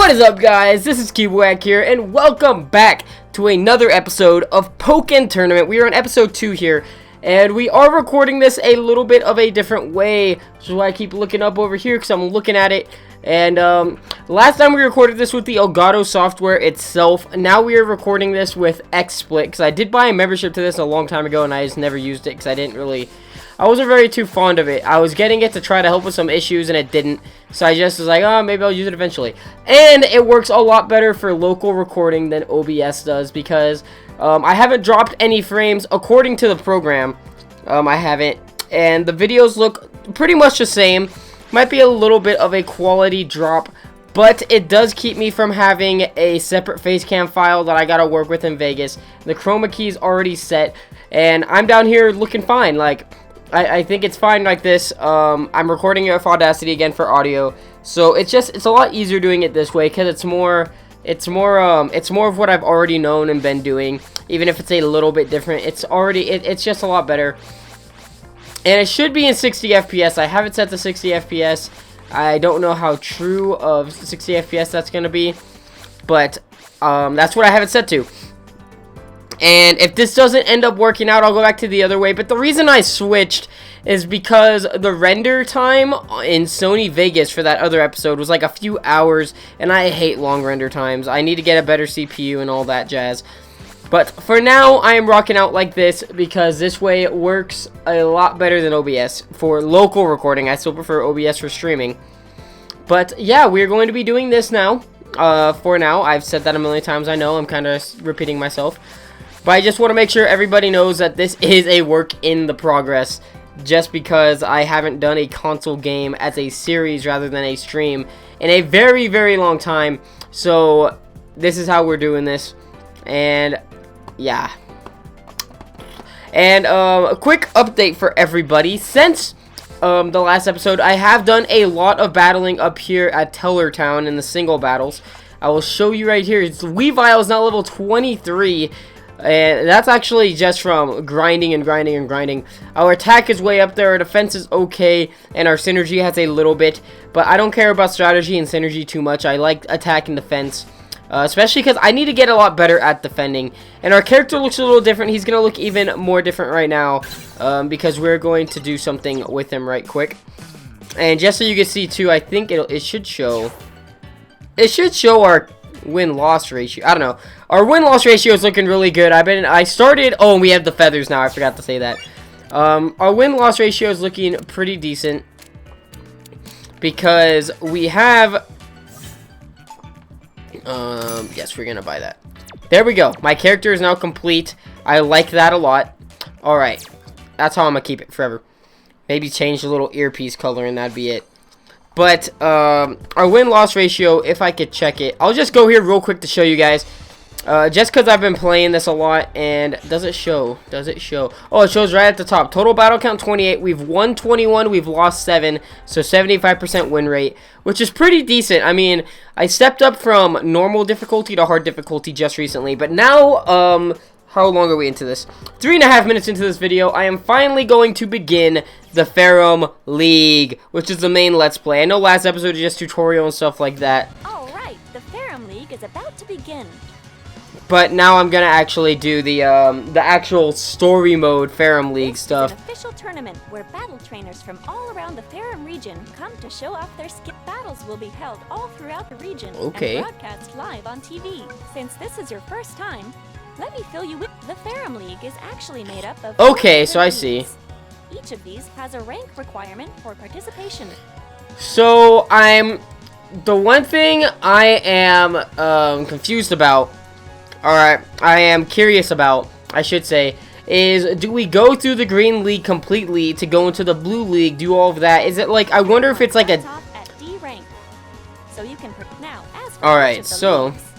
What is up, guys? This is Keyboard here, and welcome back to another episode of Pokken Tournament. We are on episode 2 here, and we are recording this a little bit of a different way, which is why I keep looking up over here, because I'm looking at it. And last time we recorded this with the Elgato software itself. Now we are recording this with XSplit, because I did buy a membership to this a long time ago, and I just never used it, because I wasn't very too fond of it. I was getting it to try to help with some issues, and it didn't. So I just was like, oh, maybe I'll use it eventually. And it works a lot better for local recording than OBS does, because I haven't dropped any frames according to the program. I haven't. And the videos look pretty much the same. Might be a little bit of a quality drop, but it does keep me from having a separate facecam file that I gotta work with in Vegas. The chroma key is already set, and I'm down here looking fine. Like, I think it's fine like this. I'm recording it with Audacity again for audio, so it's a lot easier doing it this way because it's more of what I've already known and been doing. Even if it's a little bit different, it's just a lot better. And it should be in 60 FPS. I have it set to 60 FPS. I don't know how true of 60 FPS that's gonna be, but that's what I have it set to. And if this doesn't end up working out, I'll go back to the other way. But the reason I switched is because the render time in Sony Vegas for that other episode was like a few hours, and I hate long render times. I need to get a better CPU and all that jazz. But for now, I am rocking out like this because this way it works a lot better than OBS for local recording. I still prefer OBS for streaming. But yeah, we're going to be doing this now. For now, I've said that a million times. I know I'm kind of repeating myself. But I just want to make sure everybody knows that this is a work in the progress, just because I haven't done a console game as a series rather than a stream in a very, very long time. So this is how we're doing this. And yeah. And a quick update for everybody. Since the last episode, I have done a lot of battling up here at Tellertown in the single battles. I will show you right here. Weavile is now level 23. And that's actually just from grinding and grinding and grinding. Our attack is way up there, our defense is okay, and our synergy has a little bit. But I don't care about strategy and synergy too much. I like attack and defense. Especially because I need to get a lot better at defending. And our character looks a little different. He's going to look even more different right now. Because we're going to do something with him right quick. And just so you can see too, I think it should show. It should show our win-loss ratio. I don't know. Our win-loss ratio is looking really good. I started. Oh, and we have the feathers now. I forgot to say that. Our win-loss ratio is looking pretty decent because we have. Yes, we're gonna buy that. There we go. My character is now complete. I like that a lot. All right, that's how I'm gonna keep it forever. Maybe change the little earpiece color, and that'd be it. But our win-loss ratio, if I could check it, I'll just go here real quick to show you guys. Just because I've been playing this a lot, and does it show? Does it show? Oh, it shows right at the top. Total battle count 28. We've won 21. We've lost 7. So 75% win rate, which is pretty decent. I mean, I stepped up from normal difficulty to hard difficulty just recently. But now, how long are we into this? 3.5 minutes into this video, I am finally going to begin the Ferrum League, which is the main Let's Play. I know last episode was just tutorial and stuff like that. Alright, the Ferrum League is about to begin. But now I'm gonna actually do the actual story mode Ferrum League stuff. It's an official tournament where battle trainers from all around the Ferrum region come to show off their skill. Battles will be held all throughout the region and broadcast live on TV. Since this is your first time, let me fill you with. The Ferrum League is actually made up of. Okay, so I see. Each of these has a rank requirement for participation. So the one thing I am confused about. Alright, I am curious about, I should say, is do we go through the green league completely to go into the blue league, do all of that? Is it like, I wonder if it's like a... Top at D rank. So you can now ask. Alright, so... Leagues.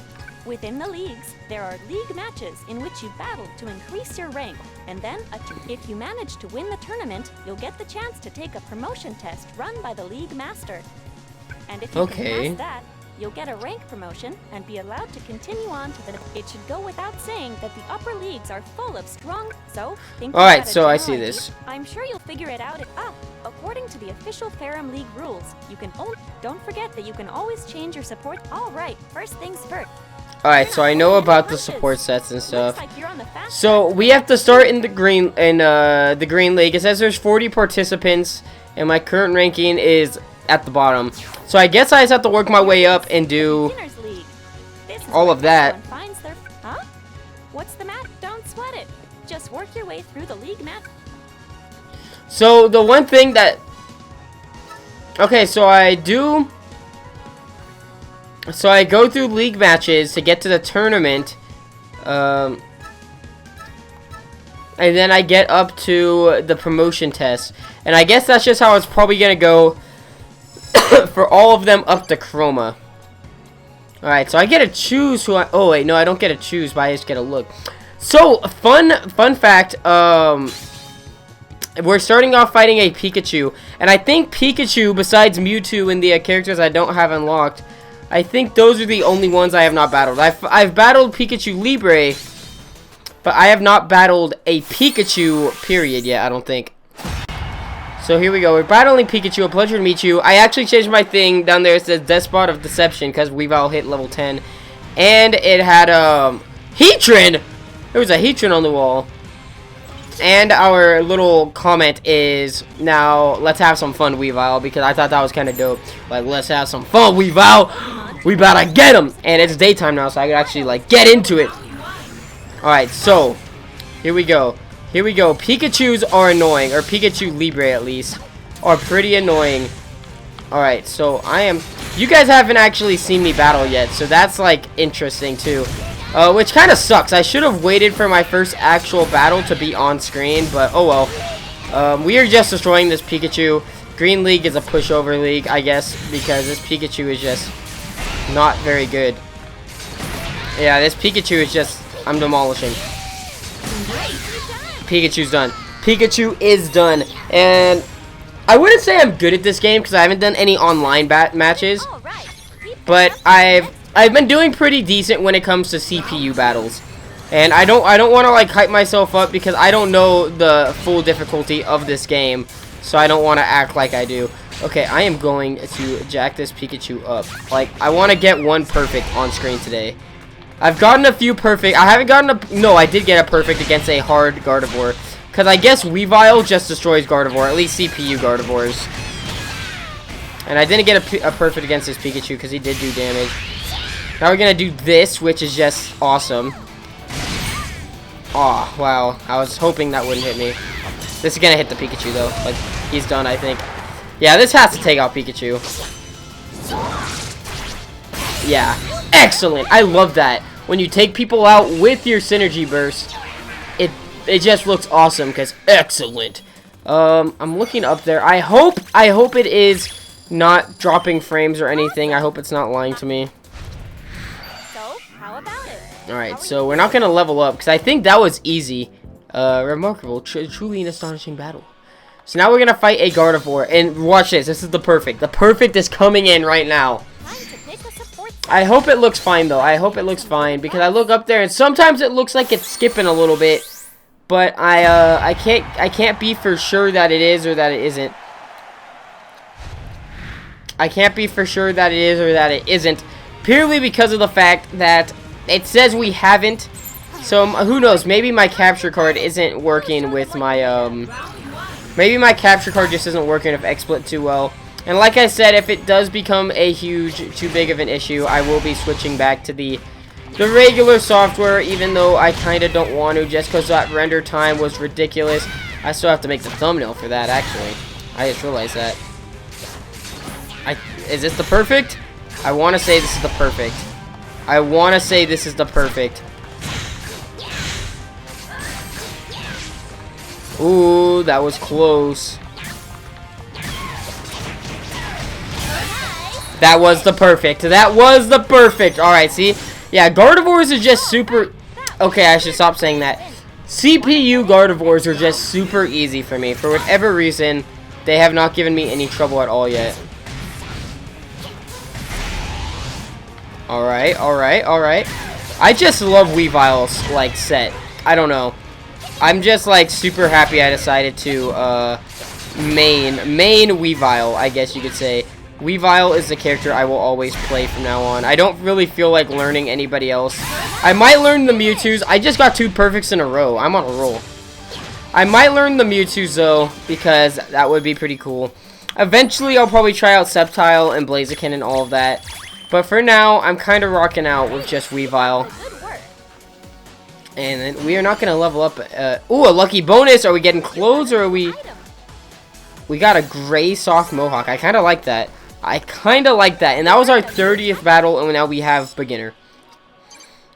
Within the leagues, there are league matches in which you battle to increase your rank. And then, if you manage to win the tournament, you'll get the chance to take a promotion test run by the league master. And if you can pass that, you'll get a rank promotion and be allowed to continue on to the. It should go without saying that the upper leagues are full of strong. So think. All right, so I see this. I'm sure you'll figure it out. According to the official Ferrum League rules, you can don't forget that you can always change your support. All right, first things first. Alright, so I know about the support sets and stuff. So we have to start in the green league. It says there's 40 participants, and my current ranking is at the bottom. So I guess I just have to work my way up and do all of that. Huh? What's the map? Don't sweat it. Just work your way through the league map. So the one thing that, okay, so I go through league matches to get to the tournament, and then I get up to the promotion test, and I guess that's just how it's probably gonna go for all of them up to Chroma. Alright, so I get to choose who I... Oh, wait, no, I don't get to choose, but I just get to look. So, fun fact, we're starting off fighting a Pikachu. And I think Pikachu, besides Mewtwo and the characters I don't have unlocked, I think those are the only ones I have not battled. I've battled Pikachu Libre, but I have not battled a Pikachu, period, yet, I don't think. So here we go. We're battling Pikachu. A pleasure to meet you. I actually changed my thing down there. It says Despot of Deception because we've all hit level 10. And it had Heatran. There was a Heatran on the wall. And our little comment is, now let's have some fun, Weavile, because I thought that was kind of dope. Like, let's have some fun, Weavile. We about to get him. And it's daytime now, so I can actually like get into it. All right, so here we go. Here we go. Pikachus are annoying, or Pikachu Libre at least, are pretty annoying. Alright, so you guys haven't actually seen me battle yet, so that's like interesting too. Which kind of sucks. I should have waited for my first actual battle to be on screen, but oh well. We are just destroying this Pikachu. Green League is a pushover league, I guess, because this Pikachu is just not very good. Yeah, this Pikachu is just, I'm demolishing. Pikachu's done. Pikachu is done. And I wouldn't say I'm good at this game because I haven't done any online matches. But I've been doing pretty decent when it comes to CPU battles. And I don't want to like hype myself up because I don't know the full difficulty of this game. So I don't want to act like I do. Okay, I am going to jack this Pikachu up. Like, I want to get one perfect on screen today. I've gotten a few perfect. I haven't gotten a... No, I did get a perfect against a hard Gardevoir. Because I guess Weavile just destroys Gardevoir. At least CPU Gardevoirs. And I didn't get a perfect against this Pikachu because he did do damage. Now we're going to do this, which is just awesome. Aw, wow. I was hoping that wouldn't hit me. This is going to hit the Pikachu, though. Like, he's done, I think. Yeah, this has to take out Pikachu. Yeah. Excellent. I love that. When you take people out with your synergy burst, it just looks awesome because excellent. I'm looking up there. I hope it is not dropping frames or anything. I hope it's not lying to me. So, how about it? Alright, so we're not going to level up because I think that was easy. Remarkable. Truly an astonishing battle. So now we're going to fight a Gardevoir. And watch this. This is the perfect. The perfect is coming in right now. I hope it looks fine, though. I hope it looks fine, because I look up there, and sometimes it looks like it's skipping a little bit, but I can't be for sure that it is or that it isn't. I can't be for sure that it is or that it isn't, purely because of the fact that it says we haven't, so who knows, maybe my capture card isn't working with my, maybe my capture card just isn't working with XSplit too well. And like I said, if it does become a too big of an issue, I will be switching back to the regular software, even though I kind of don't want to, just because that render time was ridiculous. I still have to make the thumbnail for that, actually. I just realized that. Is this the perfect? I want to say this is the perfect. I want to say this is the perfect. Ooh, that was close. That was the perfect. That was the perfect. Alright, see? Yeah, Gardevoirs are just super... Okay, I should stop saying that. CPU Gardevoirs are just super easy for me. For whatever reason, they have not given me any trouble at all yet. Alright, alright, alright. I just love Weavile's, like, set. I don't know. I'm just, like, super happy I decided to, main Weavile, I guess you could say. Weavile is the character I will always play from now on. I don't really feel like learning anybody else. I might learn the Mewtwo's. I just got 2 perfects in a row. I'm on a roll. I might learn the Mewtwo's though, because that would be pretty cool. Eventually, I'll probably try out Sceptile and Blaziken and all of that. But for now, I'm kind of rocking out with just Weavile. And then we are not going to level up. Ooh, a lucky bonus. Are we getting clothes or are we... We got a gray soft mohawk. I kind of like that. I kind of like that. And that was our 30th battle, and now we have beginner.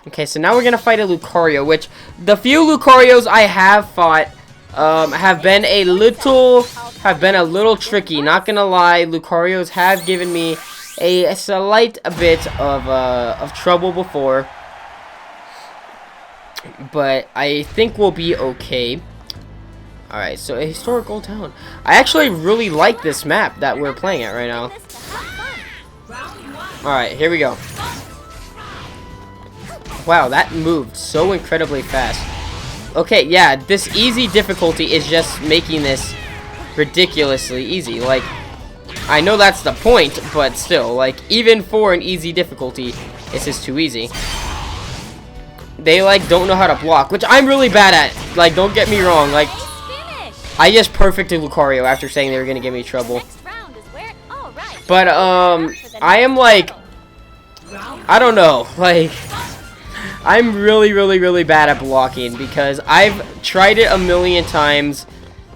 Okay, so now we're going to fight a Lucario, which the few Lucarios I have fought have been a little tricky. Not going to lie, Lucarios have given me a slight bit of trouble before. But I think we'll be okay. Alright, so a historical town. I actually really like this map that we're playing at right now. Alright, here we go. Wow, that moved so incredibly fast. Okay, yeah, this easy difficulty is just making this ridiculously easy. Like, I know that's the point, but still, like, even for an easy difficulty, it's just too easy. They, like, don't know how to block, which I'm really bad at. Like, don't get me wrong, like, I just perfected Lucario after saying they were going to give me trouble. But, I am, like, I don't know, like, I'm really bad at blocking because I've tried it a million times,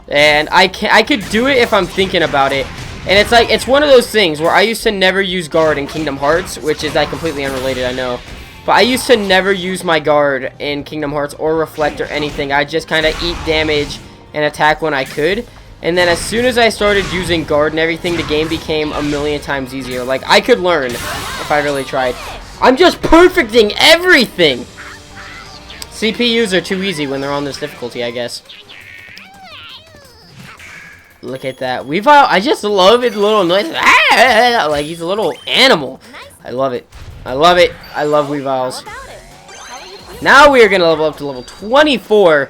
and I could do it if I'm thinking about it. And it's like, it's one of those things where I used to never use guard in Kingdom Hearts, which is, like, completely unrelated, I know. But I used to never use my guard in Kingdom Hearts or reflect or anything. I just kind of eat damage and attack when I could. And then as soon as I started using guard and everything, the game became a million times easier. Like, I could learn if I really tried. I'm just perfecting everything! CPUs are too easy when they're on this difficulty, I guess. Look at that. Weavile, I just love his little noise. Like, he's a little animal. I love it. I love it. I love Weaviles. Now we are going to level up to level 24,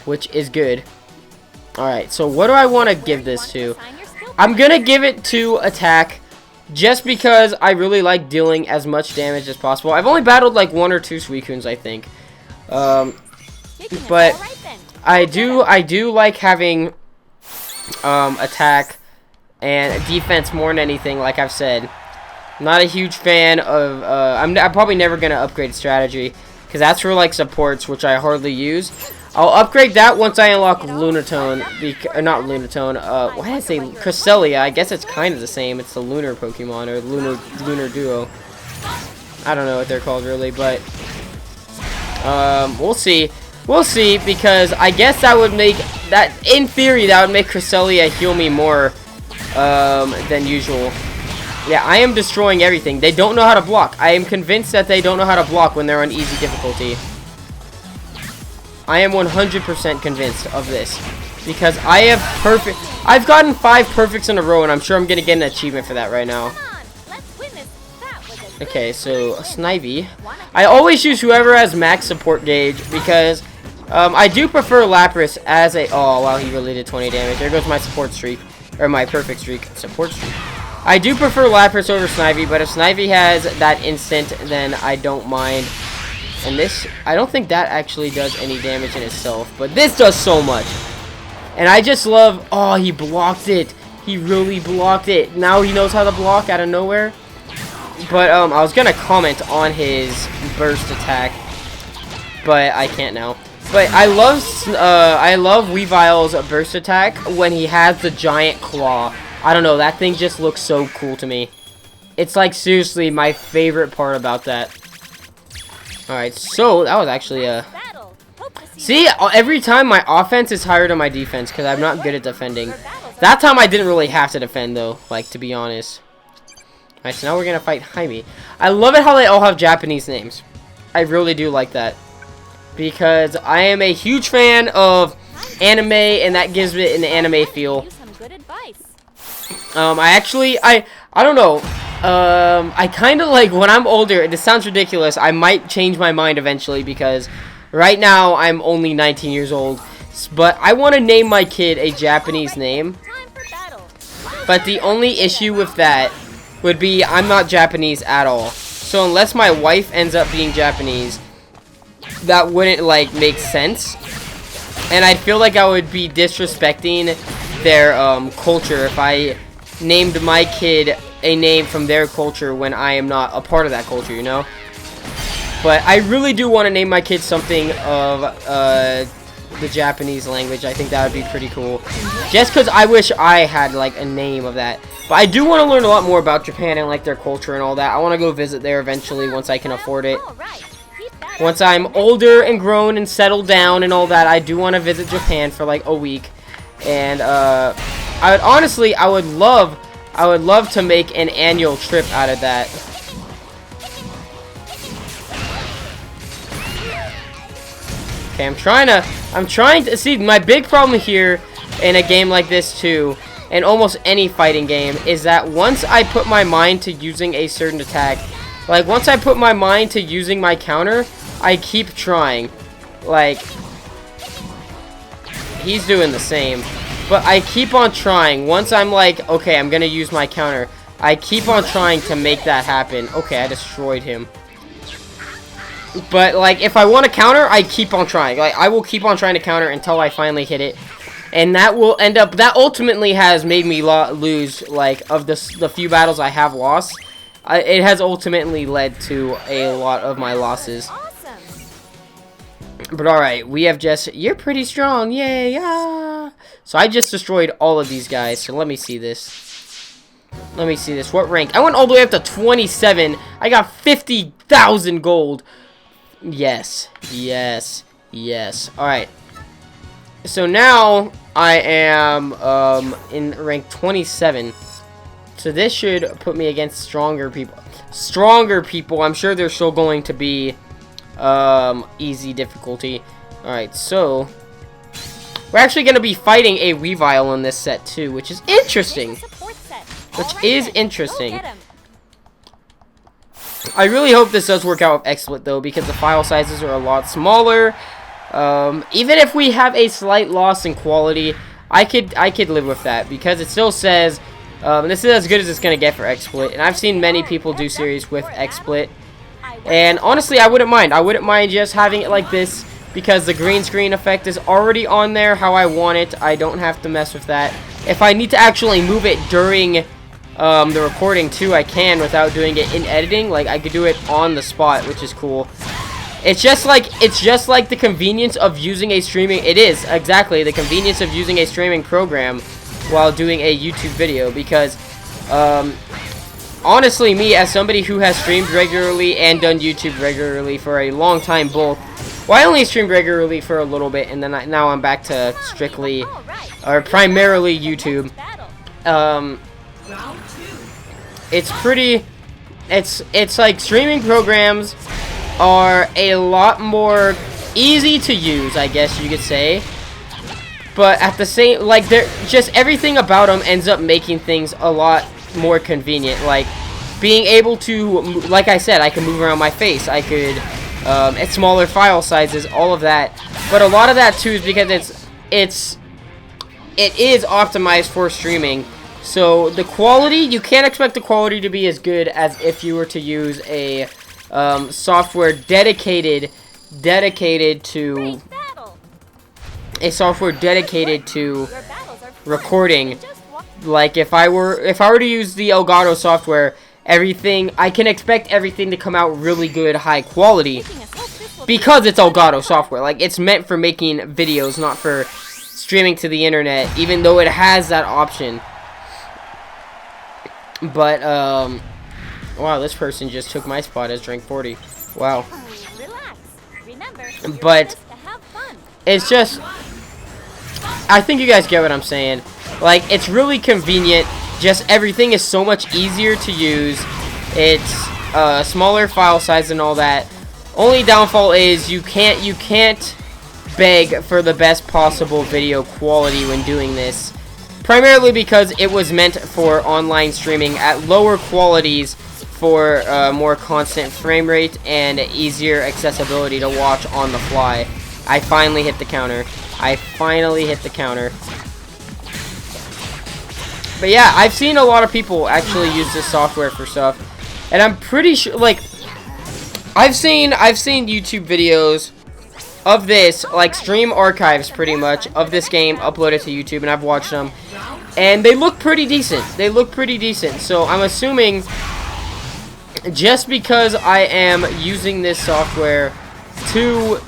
which is good. Alright, so what do I want to give this to? I'm going to give it to attack, just because I really like dealing as much damage as possible. I've only battled like 1 or 2 Suicunes, I think. But I do like having attack and defense more than anything, like I've said. Not a huge fan of, I'm probably never going to upgrade strategy, because that's for, like, supports, which I hardly use. I'll upgrade that once I unlock Lunatone, or not Lunatone, what did I say, Cresselia, I guess it's kind of the same, it's the Lunar Pokemon, or Lunar Duo. I don't know what they're called, really, but, we'll see. We'll see, because I guess that would make, in theory, that would make Cresselia heal me more, than usual. Yeah, I am destroying everything. They don't know how to block. I am convinced that they don't know how to block when they're on easy difficulty. I am 100% convinced of this. Because I have I've gotten 5 perfects in a row, and I'm sure I'm going to get an achievement for that right now. Okay, so Snivy. I always use whoever has max support gauge, because I do prefer Lapras as a... Oh, wow, he really did 20 damage. There goes my support streak. Or my perfect streak. Support streak. I do prefer Lapras over Snivy, but if Snivy has that instant, then I don't mind. And this, I don't think that actually does any damage in itself, but this does so much. And I just love, oh, he blocked it. He really blocked it. Now he knows how to block out of nowhere. But I was going to comment on his burst attack, but I can't now. But I love Weavile's burst attack when he has the giant claw. I don't know, that thing just looks so cool to me. It's like seriously my favorite part about that. Alright, so that was actually a... See, every time my offense is higher than my defense because I'm not good at defending. That time I didn't really have to defend though, like, to be honest. Alright, so now we're going to fight Jaime. I love it how they all have Japanese names. I really do like that. Because I am a huge fan of anime, and that gives it an anime feel. I don't know. I kind of like, when I'm older, this sounds ridiculous, I might change my mind eventually, because right now I'm only 19 years old. But I want to name my kid a Japanese name. But the only issue with that would be I'm not Japanese at all. So unless my wife ends up being Japanese, that wouldn't like make sense. And I feel like I would be disrespecting their culture if I named my kid a name from their culture when I am not a part of that culture, you know? But I really do want to name my kid something of the Japanese language. I think that would be pretty cool. Just because I wish I had like a name of that. But I do want to learn a lot more about Japan and like their culture and all that. I want to go visit there eventually once I can afford it. Once I'm older and grown and settled down and all that, I do want to visit Japan for like a week. And I would honestly, I would love to make an annual trip out of that. Okay, I'm trying to see, my big problem here in a game like this too, and almost any fighting game, is that once I put my mind to using a certain attack, like once I put my mind to using my counter, I keep trying. Like, he's doing the same, but I keep on trying. Once I'm like, okay, I'm gonna use my counter, I keep on trying to make that happen. Okay, I destroyed him. But like, if I want to counter, I keep on trying. Like, I will keep on trying to counter until I finally hit it. And that will end up, that ultimately has made me lose, like, of the few battles I have lost. It has ultimately led to a lot of my losses. But alright, we have just, you're pretty strong, yay, yeah. So I just destroyed all of these guys, so let me see this. Let me see this, what rank? I went all the way up to 27, I got 50,000 gold. Yes, yes, yes. Alright. So now I am in rank 27. So this should put me against stronger people. Stronger people, I'm sure they're still going to be easy difficulty. Alright, so we're actually going to be fighting a Weavile in this set too, which is interesting. Which is interesting. I really hope this does work out with XSplit though, because the file sizes are a lot smaller. Even if we have a slight loss in quality, I could live with that, because it still says this is as good as it's gonna get for XSplit, and I've seen many people do series with XSplit, and honestly, I wouldn't mind. I wouldn't mind just having it like this, because the green screen effect is already on there how I want it. I don't have to mess with that. If I need to actually move it during the recording too, I can, without doing it in editing. Like, I could do it on the spot, which is cool. It's just like the convenience of using a streaming. It is exactly the convenience of using a streaming program while doing a YouTube video, because honestly, me as somebody who has streamed regularly and done YouTube regularly for a long time, both. Well, I only streamed regularly for a little bit, and then now I'm back to strictly or primarily YouTube. It's pretty, it's like streaming programs are a lot more easy to use, I guess you could say, but at the same, like, they're just, everything about them ends up making things a lot more convenient, like being able to, like I said, I can move around my face, I could at smaller file sizes, all of that, but a lot of that too is because it is optimized for streaming. So the quality, you can't expect the quality to be as good as if you were to use a software dedicated to recording. Like if I were to use the Elgato software, I can expect everything to come out really good, high quality, because it's Elgato software. Like, it's meant for making videos, not for streaming to the internet, even though it has that option. But, wow, this person just took my spot as rank 40. Wow. But, it's just, I think you guys get what I'm saying. Like, it's really convenient. Just everything is so much easier to use. It's smaller file size and all that. Only downfall is you can't beg for the best possible video quality when doing this. Primarily because it was meant for online streaming at lower qualities for more constant frame rate and easier accessibility to watch on the fly. I finally hit the counter. But yeah, I've seen a lot of people actually use this software for stuff, and I'm pretty sure, like, I've seen YouTube videos of this, like stream archives pretty much of this game uploaded to YouTube, and I've watched them, and they look pretty decent. They look pretty decent. So I'm assuming just because I am using this software to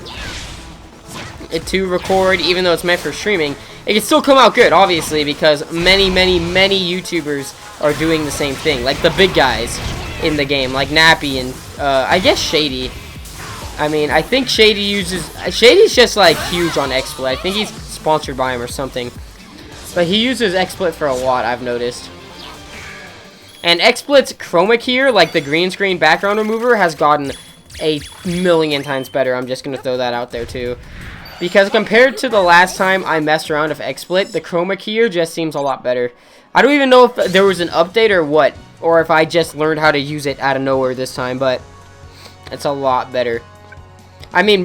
record, even though it's meant for streaming, it can still come out good, obviously, because many YouTubers are doing the same thing, like the big guys in the game, like Nappy and I guess Shady. I mean, I think Shady's just like huge on XSplit. I think he's sponsored by him or something, but he uses XSplit for a lot, I've noticed. And XSplit's chroma key, like the green screen background remover, has gotten a million times better. I'm just gonna throw that out there too, because compared to the last time I messed around with XSplit, the chroma key just seems a lot better. I don't even know if there was an update or what, or if I just learned how to use it out of nowhere this time, but it's a lot better. I mean,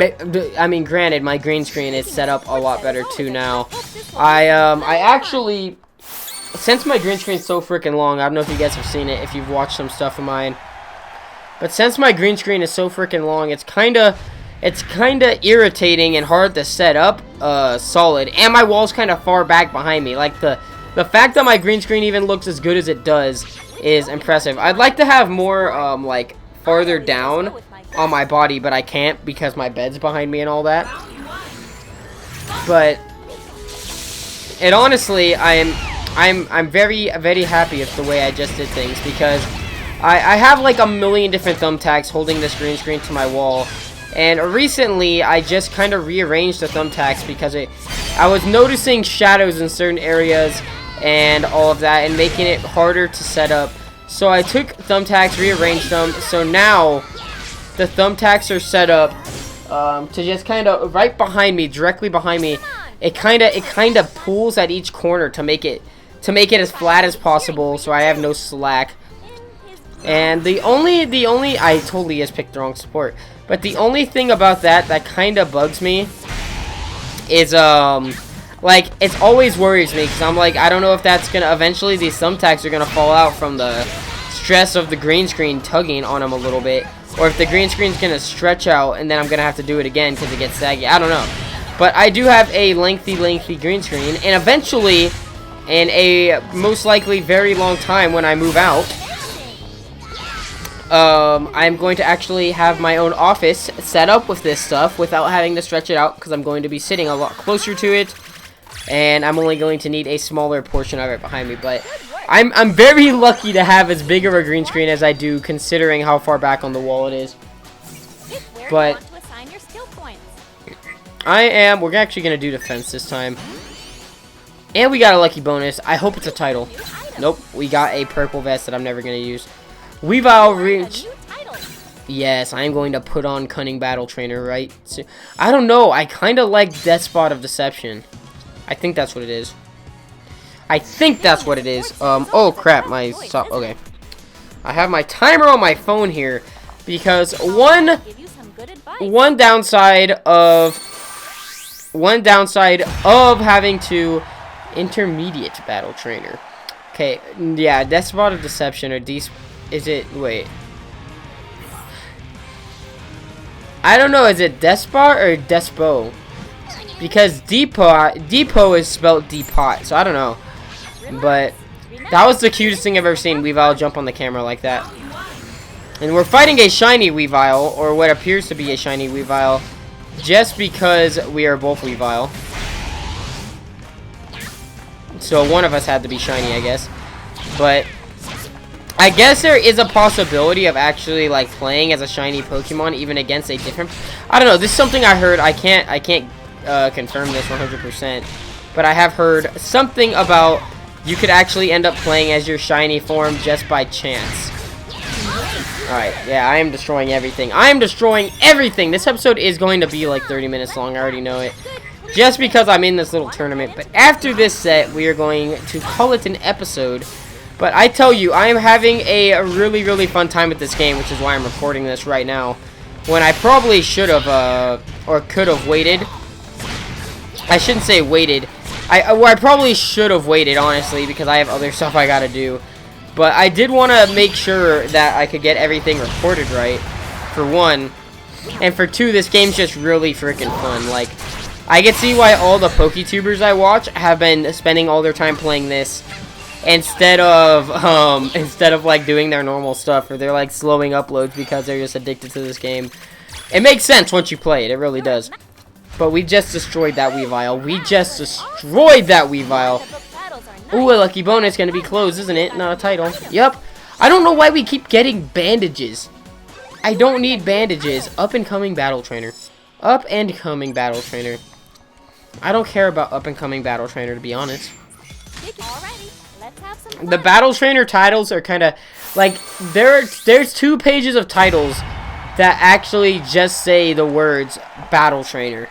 granted, my green screen is set up a lot better too now. I actually, since my green screen's so freaking long, I don't know if you guys have seen it, if you've watched some stuff of mine, but since my green screen is so freaking long, it's kinda irritating and hard to set up solid, and my wall's kind of far back behind me. Like the fact that my green screen even looks as good as it does is impressive. I'd like to have more like farther down on my body, but I can't because my bed's behind me and all that. But it honestly, I'm very happy with the way I just did things, because I have like a million different thumbtacks holding this green screen to my wall, and recently I just kind of rearranged the thumbtacks because I was noticing shadows in certain areas and all of that, and making it harder to set up. So I took thumbtacks, rearranged them, so now the thumbtacks are set up to just kind of right behind me, directly behind me. It kind of pulls at each corner to make it as flat as possible, so I have no slack. And the only I totally just picked the wrong support, but the only thing about that kind of bugs me is like, it always worries me, because I'm like, I don't know if that's gonna eventually, these thumbtacks are gonna fall out from the stress of the green screen tugging on them a little bit, or if the green screen's gonna stretch out and then I'm gonna have to do it again because it gets saggy. I don't know, but I do have a lengthy green screen, and eventually, in a most likely very long time when I move out, I'm going to actually have my own office set up with this stuff without having to stretch it out, because I'm going to be sitting a lot closer to it, and I'm only going to need a smaller portion of it behind me. But I'm very lucky to have as big of a green screen as I do, considering how far back on the wall it is. But we're actually going to do defense this time. And we got a lucky bonus. I hope it's a title. Nope, we got a purple vest that I'm never going to use. Weavile reach. Yes, I am going to put on Cunning Battle Trainer, right? So, I don't know. I kind of like Despot of Deception. I think that's what it is. Oh crap, okay. I have my timer on my phone here, because one downside of having to intermediate battle trainer. Okay, yeah, Despot of Deception, or wait. I don't know, is it Despot or Despo? Because Depot is spelled Depot, so I don't know. But that was the cutest thing I've ever seen, Weavile jump on the camera like that. And we're fighting a shiny Weavile, or what appears to be a shiny Weavile, just because we are both Weavile. So one of us had to be shiny, I guess. But I guess there is a possibility of actually like playing as a shiny Pokemon even against a different. I don't know. This is something I heard. I can't confirm this 100%, but I have heard something about you could actually end up playing as your shiny form just by chance. Alright, yeah, I am destroying everything. This episode is going to be like 30 minutes long. I already know it. Just because I'm in this little tournament. But after this set, we are going to call it an episode. But I tell you, I am having a really fun time with this game, which is why I'm recording this right now, when I probably should have, or could have waited. I shouldn't say waited. I probably should have waited, honestly, because I have other stuff I gotta do. But I did want to make sure that I could get everything recorded right, for one. And for two, this game's just really freaking fun. Like, I can see why all the PokeTubers I watch have been spending all their time playing this instead of like doing their normal stuff, or they're like slowing uploads because they're just addicted to this game. It makes sense once you play it. It really does. But we just destroyed that Weavile. We just destroyed that Weavile. Ooh, a lucky bonus gonna be closed, isn't it? Not a title. Yep. I don't know why we keep getting bandages. I don't need bandages. Up and coming battle trainer. Up and coming battle trainer. I don't care about up and coming battle trainer, to be honest. The battle trainer titles are kind of like there's 2 pages of titles that actually just say the words battle trainer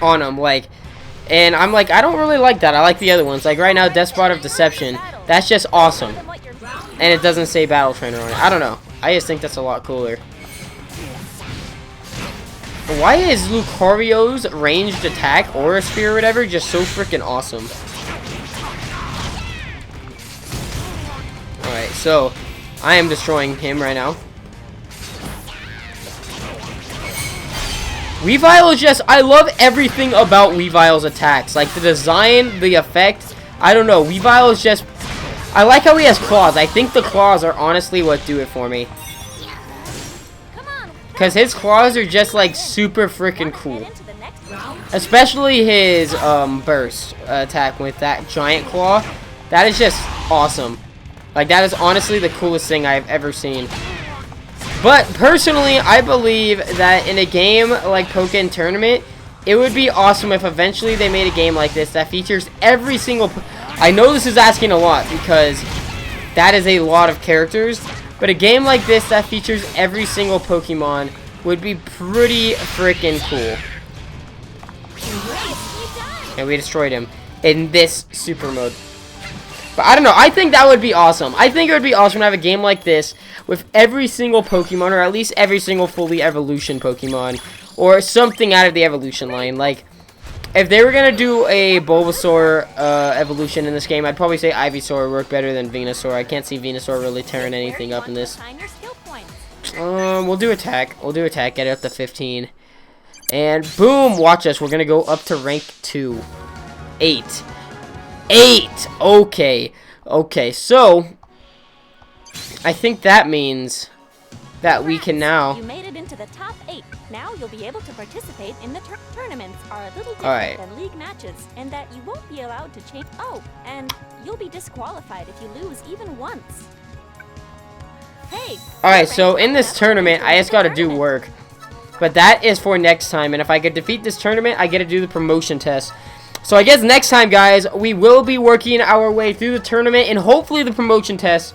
on them, like, and I'm like, I don't really like that. I like the other ones. Like right now, Despot of Deception. That's just awesome. And it doesn't say battle trainer on it. I don't know. I just think that's a lot cooler. Why is Lucario's ranged attack, Aura Sphere or whatever, just so freaking awesome? Alright, so I am destroying him right now. Weavile is just, I love everything about Weavile's attacks. Like the design, the effect, I don't know. Weavile is just, I like how he has claws. I think the claws are honestly what do it for me. Because his claws are just like super freaking cool. Especially his burst attack with that giant claw. That is just awesome. Like that is honestly the coolest thing I've ever seen. But personally, I believe that in a game like Pokken Tournament, it would be awesome if eventually they made a game like this that features every single... I know this is asking a lot because that is a lot of characters, but a game like this that features every single Pokemon would be pretty freaking cool. And we destroyed him in this super mode. But I don't know, I think that would be awesome. I think it would be awesome to have a game like this with every single Pokemon, or at least every single fully evolution Pokemon, or something out of the evolution line. Like, if they were going to do a Bulbasaur evolution in this game, I'd probably say Ivysaur would work better than Venusaur. I can't see Venusaur really tearing anything up in this. We'll do attack. We'll do attack, get it up to 15. And boom, watch us. We're going to go up to rank 2. 8. 8! Okay. Okay, so I think that means that we can now... You made it into the top 8. Now you'll be able to participate in the tournaments are a little different than league matches, and that you won't be allowed to change... Oh, and you'll be disqualified if you lose even once. Hey! Alright, so in this tournament, I just gotta do work. But that is for next time, and if I could defeat this tournament, I get to do the promotion test. So I guess next time, guys, we will be working our way through the tournament and hopefully the promotion test,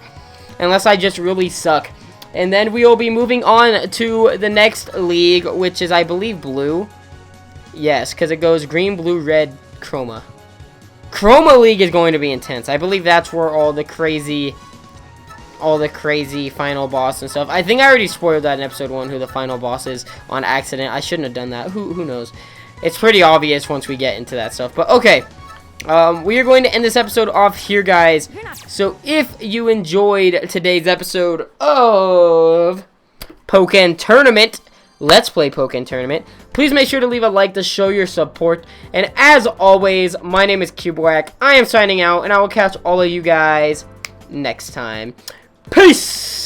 unless I just really suck. And then we will be moving on to the next league, which is, I believe, blue. Yes, because it goes green, blue, red, chroma. Chroma League is going to be intense. I believe that's where all the crazy final boss and stuff. I think I already spoiled that in episode 1, who the final boss is on accident. I shouldn't have done that. Who knows? It's pretty obvious once we get into that stuff. But okay, we are going to end this episode off here, guys. So if you enjoyed today's episode of Pokken Tournament, Let's Play Pokken Tournament, please make sure to leave a like to show your support. And as always, my name is CubeWhack. I am signing out, and I will catch all of you guys next time. Peace!